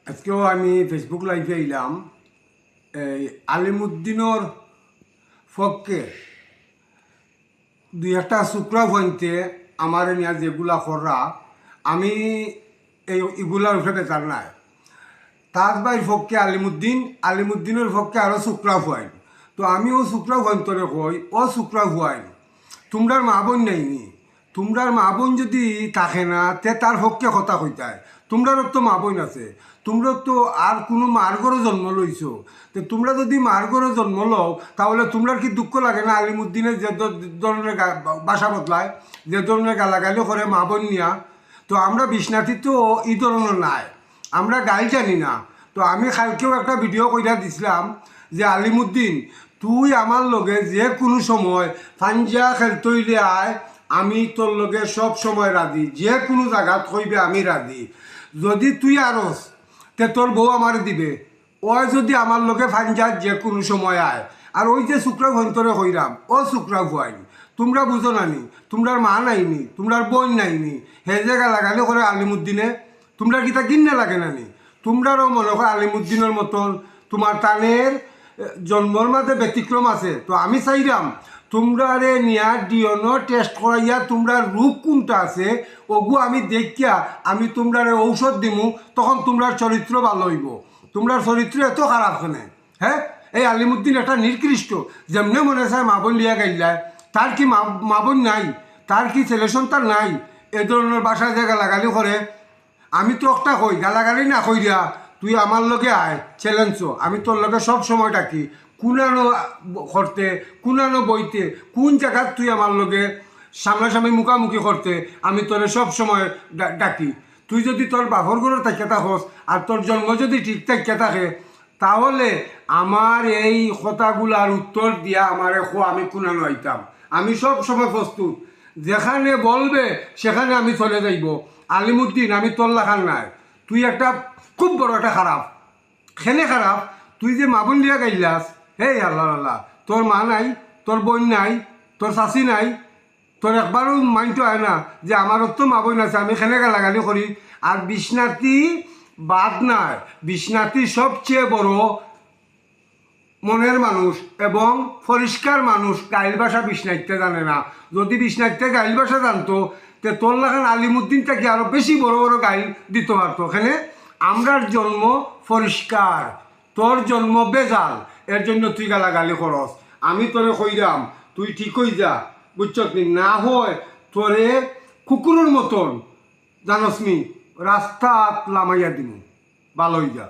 আজকেও আমি ফেসবুক লাইভে এলাম। এই আলিমুদ্দিনের পক্ষে দুই একটা শুক্রা ভয়তে আমার নিয়ে যেগুলা খররা আমি এগুলার উঠে বেচার নাই। তাজবাইর পক্ষে আলিমুদ্দিনের পক্ষে আরও শুক্রা ভয়েন। তো আমিও শুক্রা ভয়ন্তরে কই ও শুক্রা ভয়েন তোমরার মা বোন নাইনি, তোমরার মা বোন যদি থাকে না তে তার পক্ষে কথা কইতায়। তোমরারও তো মা বোন আছে, তোমরা তো আর কোনো মার্গরও জন্ম লইছো। তো তোমরা যদি মার্গরও জন্ম লও তাহলে তোমরার কি দুঃখ লাগে না আলিমুদ্দিনের যে ধরনের বাসা বদলায়, যে ধরনের গালাগালি করে মা বোন নিয়া? তো আমরা বিষ্ণাতি তো এই ধরনের নাই, আমরা গাই জানি না। তো আমি কালকেও একটা ভিডিও কইরা দিছিলাম যে আলিমুদ্দিন তুই আমার লগে যে কোনো সময় ফাঞ্জা খেলতইলে আয়, আমি তোর লগে সব সময় রাজি, যে কোনো জায়গাত কইবে আমি রাজি। যদি তুই আরস তে তোর বউ আমার দিবে, ওই যদি আমার লগে ফাঞ্জাত যে কোনো সময় আয়। আর ওই যে শুক্রা ভন্তরে কইরাম ও শুক্রা ভুয়াইনি, তোমরা বুঝো নানি, তোমরার মা নাইনি, তোমরার বোন নাইনি, হে যে গালাগালি করে আলিমুদ্দিনে তোমরা কিতা কিনে লাগে নানি? তোমরারও মনে হয় আলিমুদ্দিনের মতন তোমার টানের জন্মর মাঝে ব্যতিক্রম আছে। তো আমি চাইলাম তোমরারে নিয়া ডিএনএ টেস্ট করাইয়া তোমরা রূপ কোনটা আছে ওগু আমি দেখিয়া আমি তোমরারে ঔষধ দিমু, তখন তোমরার চরিত্র ভালো হইব। তোমরার চরিত্র এত খারাপ কেনে? হ্যাঁ, এই আলিমুদ্দিন একটা নিকৃষ্ট, যেমনে মনে চায় মা বোন লিয়া গাইলায়। তার কি মা বোন নাই? তার কি ছেলে সন্তান নাই? এ ধরনের বাসায় যে গালাগালি করে। আমি তো একটা কই গালাগালি না কইরা তুই আমার লগে আয় চ্যালেঞ্জ, আমি তোর লগে সব সময় ডাকি কুনানো করতে, কুনানো বইতে, কোন জায়গায় তুই আমার লগে সামনাসামনি মুখামুখি করতে আমি তোরে সব সময় ডাকি। তুই যদি তোর বাপর ঘরের থাকিয়া থাকস আর তোর জন্ম যদি ঠিক থাকিয়া থাকে তাহলে আমার এই কথাগুলার উত্তর দিয়া আমারে আমি কুনানো আইতাম। আমি সব সময় প্রস্তুত, যেখানে বলবে সেখানে আমি চলে যাইব। আলিমুদ্দিন আমি তোর লাখান নাই, তুই একটা খুব বড় একটা খারাপ। খেলে খারাপ তুই যে মা বোন লিয়া গাইলাস, হে আল্লাহ আল্লাহ, তোর মা নাই, তোর বোন নাই, তোর শাশি নাই, তোর একবারও মাইন্ড হয় না যে আমারও তো মা বোন আছে, আমি খেলে গালাগালি করি। আর বিষ্ণাতি বাদ নাই, বিষ্ণাতি সবচেয়ে বড় মনের মানুষ এবং পরিষ্কার মানুষ। গাইল ভাষা বিষ্ণাইতে জানে না, যদি বিষ্ণাইতে গাইল ভাষা জানতো তে তোর লাখান আলিমুদ্দিন থেকে আরো বেশি বড় বড় গাইল দিতে পারতো। এখানে আমরার জন্ম পরিষ্কার, তোর জন্ম বেজাল, এর জন্য তুই গালাগালি করস। আমি তোরে কইরাম তুই ঠিক হই যা, বুঝছত নি? না হয় তোরে কুকুরের মতন জানসনি রাস্তা লামাইয়া দিমু, ভালো হই যা।